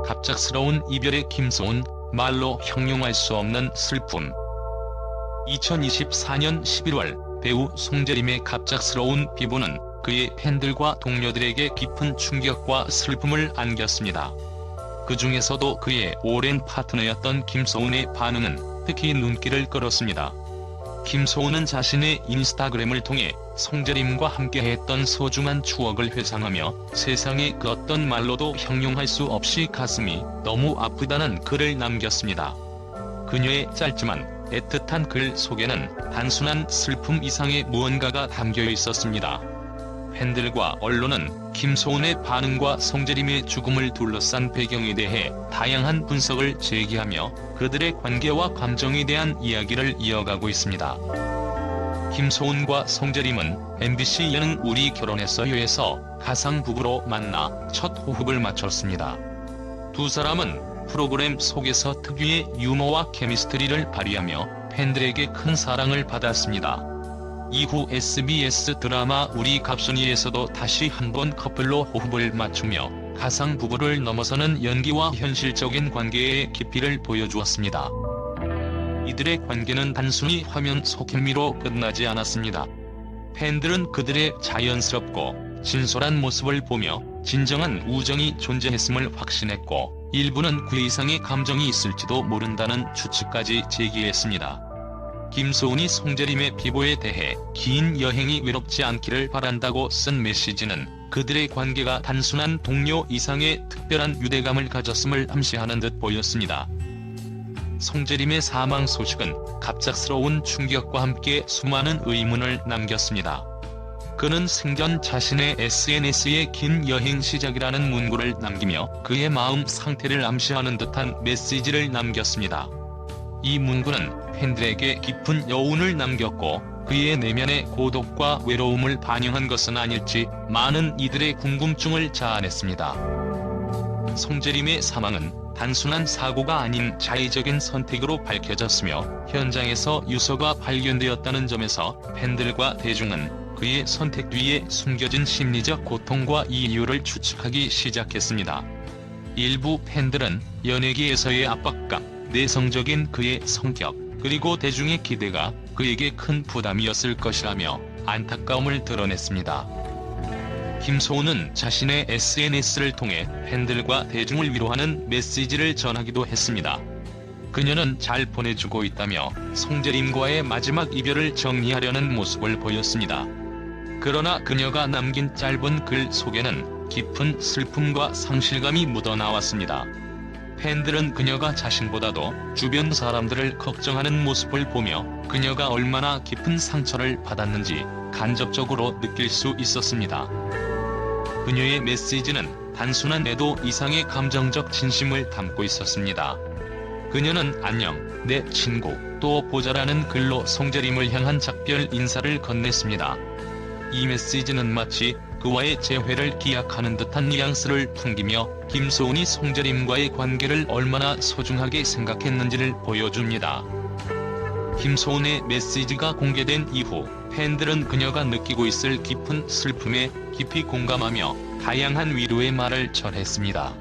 갑작스러운 이별의 김소은, 말로 형용할 수 없는 슬픔. 2024년 11월 배우 송재림의 갑작스러운 비보는 그의 팬들과 동료들에게 깊은 충격과 슬픔을 안겼습니다. 그 중에서도 그의 오랜 파트너였던 김소은의 반응은 특히 눈길을 끌었습니다. 김소은은 자신의 인스타그램을 통해 송재림과 함께했던 소중한 추억을 회상하며 세상의 그 어떤 말로도 형용할 수 없이 가슴이 너무 아프다는 글을 남겼습니다. 그녀의 짧지만 애틋한 글 속에는 단순한 슬픔 이상의 무언가가 담겨 있었습니다. 팬들과 언론은 김소은의 반응과 송재림의 죽음을 둘러싼 배경에 대해 다양한 분석을 제기하며 그들의 관계와 감정에 대한 이야기를 이어가고 있습니다. 김소은과 송재림은 MBC 예능 우리 결혼했어요에서 가상 부부로 만나 첫 호흡을 맞췄습니다. 두 사람은 프로그램 속에서 특유의 유머와 케미스트리를 발휘하며 팬들에게 큰 사랑을 받았습니다. 이후 SBS 드라마 우리 갑순이에서도 다시 한번 커플로 호흡을 맞추며 가상 부부를 넘어서는 연기와 현실적인 관계의 깊이를 보여주었습니다. 이들의 관계는 단순히 화면 속 케미로 끝나지 않았습니다. 팬들은 그들의 자연스럽고 진솔한 모습을 보며 진정한 우정이 존재했음을 확신했고, 일부는 그 이상의 감정이 있을지도 모른다는 추측까지 제기했습니다. 김소은이 송재림의 비보에 대해 긴 여행이 외롭지 않기를 바란다고 쓴 메시지는 그들의 관계가 단순한 동료 이상의 특별한 유대감을 가졌음을 암시하는 듯 보였습니다. 송재림의 사망 소식은 갑작스러운 충격과 함께 수많은 의문을 남겼습니다. 그는 생전 자신의 SNS에 긴 여행 시작이라는 문구를 남기며 그의 마음 상태를 암시하는 듯한 메시지를 남겼습니다. 이 문구는 팬들에게 깊은 여운을 남겼고 그의 내면의 고독과 외로움을 반영한 것은 아닐지 많은 이들의 궁금증을 자아냈습니다. 송재림의 사망은 단순한 사고가 아닌 자의적인 선택으로 밝혀졌으며 현장에서 유서가 발견되었다는 점에서 팬들과 대중은 그의 선택 뒤에 숨겨진 심리적 고통과 이유를 추측하기 시작했습니다. 일부 팬들은 연예계에서의 압박감, 내성적인 그의 성격, 그리고 대중의 기대가 그에게 큰 부담이었을 것이라며 안타까움을 드러냈습니다. 김소은은 자신의 SNS를 통해 팬들과 대중을 위로하는 메시지를 전하기도 했습니다. 그녀는 잘 보내주고 있다며 송재림과의 마지막 이별을 정리하려는 모습을 보였습니다. 그러나 그녀가 남긴 짧은 글 속에는 깊은 슬픔과 상실감이 묻어나왔습니다. 팬들은 그녀가 자신보다도 주변 사람들을 걱정하는 모습을 보며 그녀가 얼마나 깊은 상처를 받았는지 간접적으로 느낄 수 있었습니다. 그녀의 메시지는 단순한 애도 이상의 감정적 진심을 담고 있었습니다. 그녀는 안녕, 내 친구, 또 보자라는 글로 송재림을 향한 작별 인사를 건넸습니다. 이 메시지는 마치 그와의 재회를 기약하는 듯한 뉘앙스를 풍기며 김소은이 송재림과의 관계를 얼마나 소중하게 생각했는지를 보여줍니다. 김소은의 메시지가 공개된 이후 팬들은 그녀가 느끼고 있을 깊은 슬픔에 깊이 공감하며 다양한 위로의 말을 전했습니다.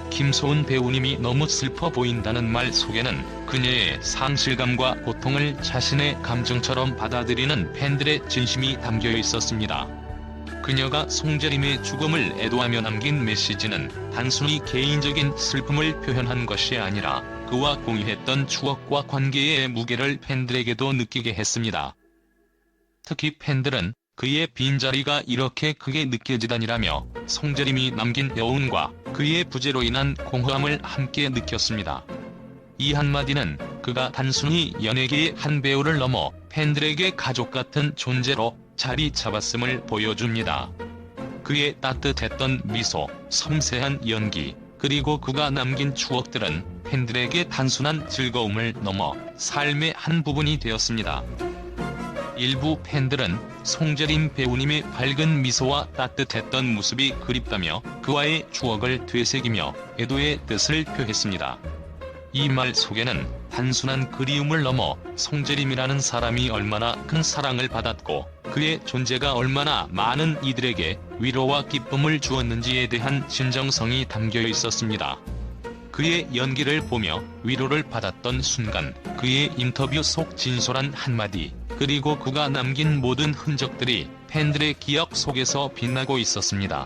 김소은 배우님이 너무 슬퍼 보인다는 말 속에는 그녀의 상실감과 고통을 자신의 감정처럼 받아들이는 팬들의 진심이 담겨 있었습니다. 그녀가 송재림의 죽음을 애도하며 남긴 메시지는 단순히 개인적인 슬픔을 표현한 것이 아니라 그와 공유했던 추억과 관계의 무게를 팬들에게도 느끼게 했습니다. 특히 팬들은 그의 빈자리가 이렇게 크게 느껴지다니라며 송재림이 남긴 여운과 그의 부재로 인한 공허함을 함께 느꼈습니다. 이 한마디는 그가 단순히 연예계의 한 배우를 넘어 팬들에게 가족 같은 존재로 자리 잡았음을 보여줍니다. 그의 따뜻했던 미소, 섬세한 연기, 그리고 그가 남긴 추억들은 팬들에게 단순한 즐거움을 넘어 삶의 한 부분이 되었습니다. 일부 팬들은 송재림 배우님의 밝은 미소와 따뜻했던 모습이 그립다며 그와의 추억을 되새기며 애도의 뜻을 표했습니다. 이 말 속에는 단순한 그리움을 넘어 송재림이라는 사람이 얼마나 큰 사랑을 받았고 그의 존재가 얼마나 많은 이들에게 위로와 기쁨을 주었는지에 대한 진정성이 담겨 있었습니다. 그의 연기를 보며 위로를 받았던 순간 그의 인터뷰 속 진솔한 한마디, 그리고 그가 남긴 모든 흔적들이 팬들의 기억 속에서 빛나고 있었습니다.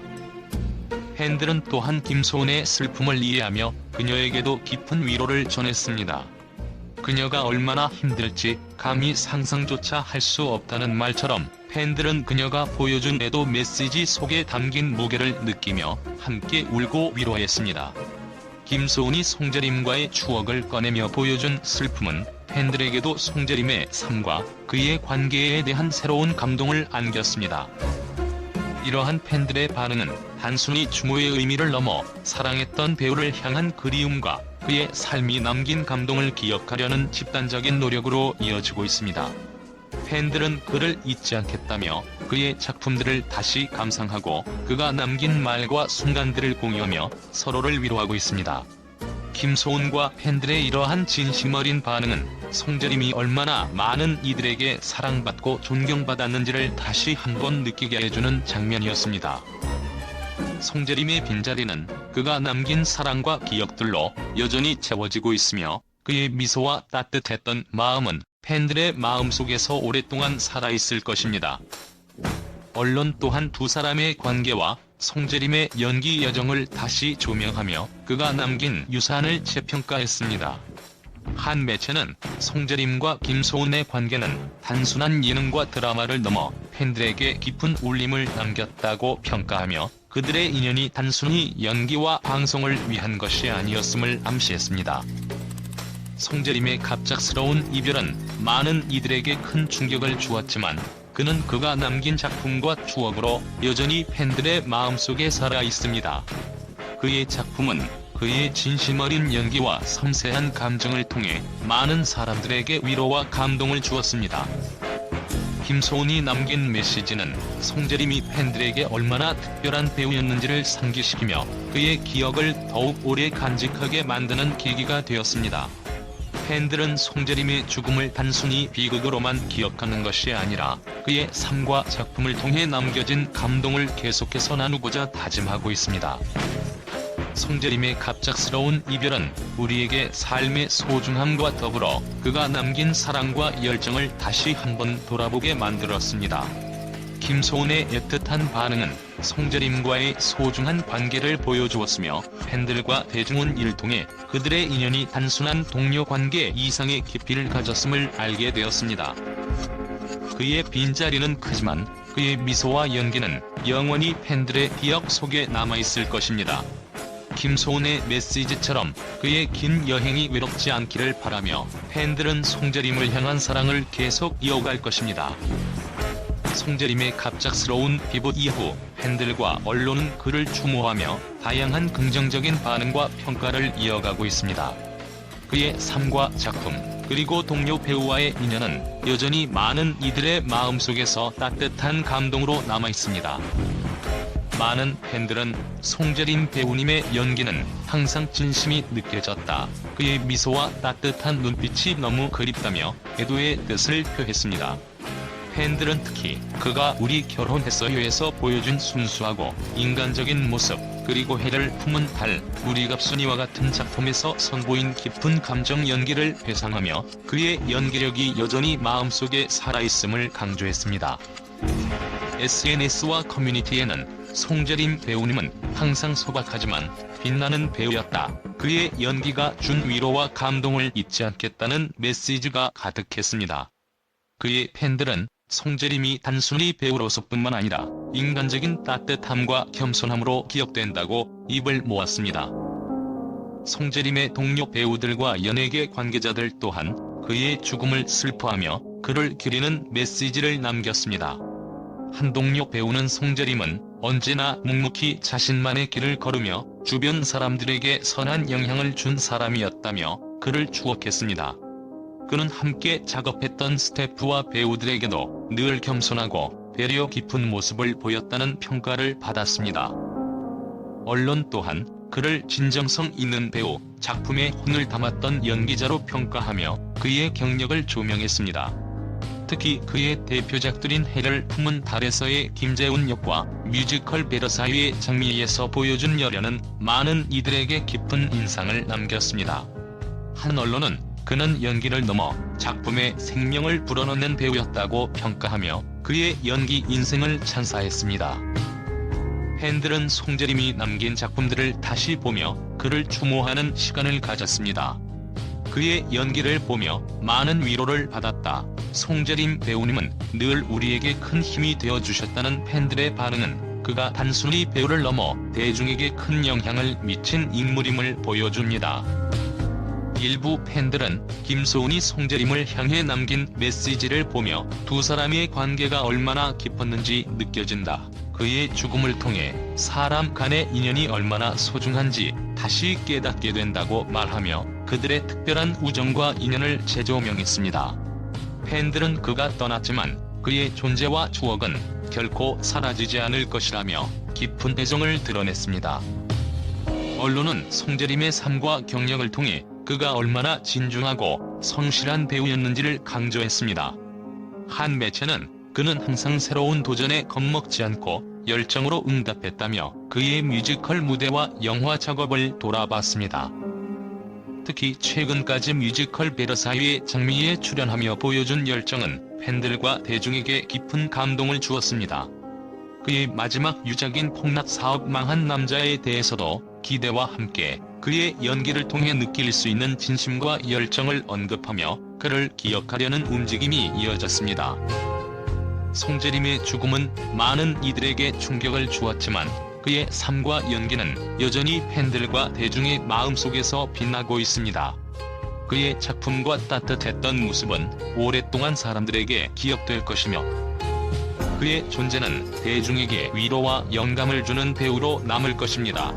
팬들은 또한 김소은의 슬픔을 이해하며 그녀에게도 깊은 위로를 전했습니다. 그녀가 얼마나 힘들지 감히 상상조차 할 수 없다는 말처럼 팬들은 그녀가 보여준 애도 메시지 속에 담긴 무게를 느끼며 함께 울고 위로했습니다. 김소은이 송재림과의 추억을 꺼내며 보여준 슬픔은 팬들에게도 송재림의 삶과 그의 관계에 대한 새로운 감동을 안겼습니다. 이러한 팬들의 반응은 단순히 추모의 의미를 넘어 사랑했던 배우를 향한 그리움과 그의 삶이 남긴 감동을 기억하려는 집단적인 노력으로 이어지고 있습니다. 팬들은 그를 잊지 않겠다며 그의 작품들을 다시 감상하고 그가 남긴 말과 순간들을 공유하며 서로를 위로하고 있습니다. 김소은과 팬들의 이러한 진심 어린 반응은 송재림이 얼마나 많은 이들에게 사랑받고 존경받았는지를 다시 한번 느끼게 해주는 장면이었습니다. 송재림의 빈자리는 그가 남긴 사랑과 기억들로 여전히 채워지고 있으며 그의 미소와 따뜻했던 마음은 팬들의 마음속에서 오랫동안 살아있을 것입니다. 언론 또한 두 사람의 관계와 송재림의 연기 여정을 다시 조명하며 그가 남긴 유산을 재평가했습니다. 한 매체는 송재림과 김소은의 관계는 단순한 예능과 드라마를 넘어 팬들에게 깊은 울림을 남겼다고 평가하며 그들의 인연이 단순히 연기와 방송을 위한 것이 아니었음을 암시했습니다. 송재림의 갑작스러운 이별은 많은 이들에게 큰 충격을 주었지만 그는 그가 남긴 작품과 추억으로 여전히 팬들의 마음속에 살아있습니다. 그의 작품은 그의 진심 어린 연기와 섬세한 감정을 통해 많은 사람들에게 위로와 감동을 주었습니다. 김소은이 남긴 메시지는 송재림이 팬들에게 얼마나 특별한 배우였는지를 상기시키며 그의 기억을 더욱 오래 간직하게 만드는 계기가 되었습니다. 팬들은 송재림의 죽음을 단순히 비극으로만 기억하는 것이 아니라 그의 삶과 작품을 통해 남겨진 감동을 계속해서 나누고자 다짐하고 있습니다. 송재림의 갑작스러운 이별은 우리에게 삶의 소중함과 더불어 그가 남긴 사랑과 열정을 다시 한번 돌아보게 만들었습니다. 김소은의 애틋한 반응은 송재림과의 소중한 관계를 보여주었으며 팬들과 대중은 이를 통해 그들의 인연이 단순한 동료 관계 이상의 깊이를 가졌음을 알게 되었습니다. 그의 빈자리는 크지만 그의 미소와 연기는 영원히 팬들의 기억 속에 남아있을 것입니다. 김소은의 메시지처럼 그의 긴 여행이 외롭지 않기를 바라며 팬들은 송재림을 향한 사랑을 계속 이어갈 것입니다. 송재림의 갑작스러운 비보 이후 팬들과 언론은 그를 추모하며 다양한 긍정적인 반응과 평가를 이어가고 있습니다. 그의 삶과 작품, 그리고 동료 배우와의 인연은 여전히 많은 이들의 마음속에서 따뜻한 감동으로 남아있습니다. 많은 팬들은 송재림 배우님의 연기는 항상 진심이 느껴졌다. 그의 미소와 따뜻한 눈빛이 너무 그립다며 애도의 뜻을 표했습니다. 팬들은 특히 그가 우리 결혼했어요에서 보여준 순수하고 인간적인 모습, 그리고 해를 품은 달, 우리 갑순이와 같은 작품에서 선보인 깊은 감정 연기를 회상하며 그의 연기력이 여전히 마음속에 살아있음을 강조했습니다. SNS와 커뮤니티에는 송재림 배우님은 항상 소박하지만 빛나는 배우였다. 그의 연기가 준 위로와 감동을 잊지 않겠다는 메시지가 가득했습니다. 그의 팬들은 송재림이 단순히 배우로서뿐만 아니라 인간적인 따뜻함과 겸손함으로 기억된다고 입을 모았습니다. 송재림의 동료 배우들과 연예계 관계자들 또한 그의 죽음을 슬퍼하며 그를 기리는 메시지를 남겼습니다. 한 동료 배우는 송재림은 언제나 묵묵히 자신만의 길을 걸으며 주변 사람들에게 선한 영향을 준 사람이었다며 그를 추억했습니다. 그는 함께 작업했던 스태프와 배우들에게도 늘 겸손하고 배려 깊은 모습을 보였다는 평가를 받았습니다. 언론 또한 그를 진정성 있는 배우, 작품에 혼을 담았던 연기자로 평가하며 그의 경력을 조명했습니다. 특히 그의 대표작들인 해를 품은 달에서의 김재훈 역과 뮤지컬 베르사유의 장미에서 보여준 열연은 많은 이들에게 깊은 인상을 남겼습니다. 한 언론은 그는 연기를 넘어 작품에 생명을 불어넣는 배우였다고 평가하며 그의 연기 인생을 찬사했습니다. 팬들은 송재림이 남긴 작품들을 다시 보며 그를 추모하는 시간을 가졌습니다. 그의 연기를 보며 많은 위로를 받았다. 송재림 배우님은 늘 우리에게 큰 힘이 되어주셨다는 팬들의 반응은 그가 단순히 배우를 넘어 대중에게 큰 영향을 미친 인물임을 보여줍니다. 일부 팬들은 김소은이 송재림을 향해 남긴 메시지를 보며 두 사람의 관계가 얼마나 깊었는지 느껴진다. 그의 죽음을 통해 사람 간의 인연이 얼마나 소중한지 다시 깨닫게 된다고 말하며 그들의 특별한 우정과 인연을 재조명했습니다. 팬들은 그가 떠났지만 그의 존재와 추억은 결코 사라지지 않을 것이라며 깊은 애정을 드러냈습니다. 언론은 송재림의 삶과 경력을 통해 그가 얼마나 진중하고 성실한 배우였는지를 강조했습니다. 한 매체는 그는 항상 새로운 도전에 겁먹지 않고 열정으로 응답했다며 그의 뮤지컬 무대와 영화 작업을 돌아봤습니다. 특히 최근까지 뮤지컬 베르사유의 장미에 출연하며 보여준 열정은 팬들과 대중에게 깊은 감동을 주었습니다. 그의 마지막 유작인 폭락 사업 망한 남자에 대해서도 기대와 함께 그의 연기를 통해 느낄 수 있는 진심과 열정을 언급하며 그를 기억하려는 움직임이 이어졌습니다. 송재림의 죽음은 많은 이들에게 충격을 주었지만 그의 삶과 연기는 여전히 팬들과 대중의 마음속에서 빛나고 있습니다. 그의 작품과 따뜻했던 모습은 오랫동안 사람들에게 기억될 것이며 그의 존재는 대중에게 위로와 영감을 주는 배우로 남을 것입니다.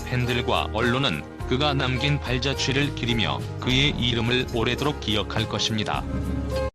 팬들과 언론은 그가 남긴 발자취를 기리며 그의 이름을 오래도록 기억할 것입니다.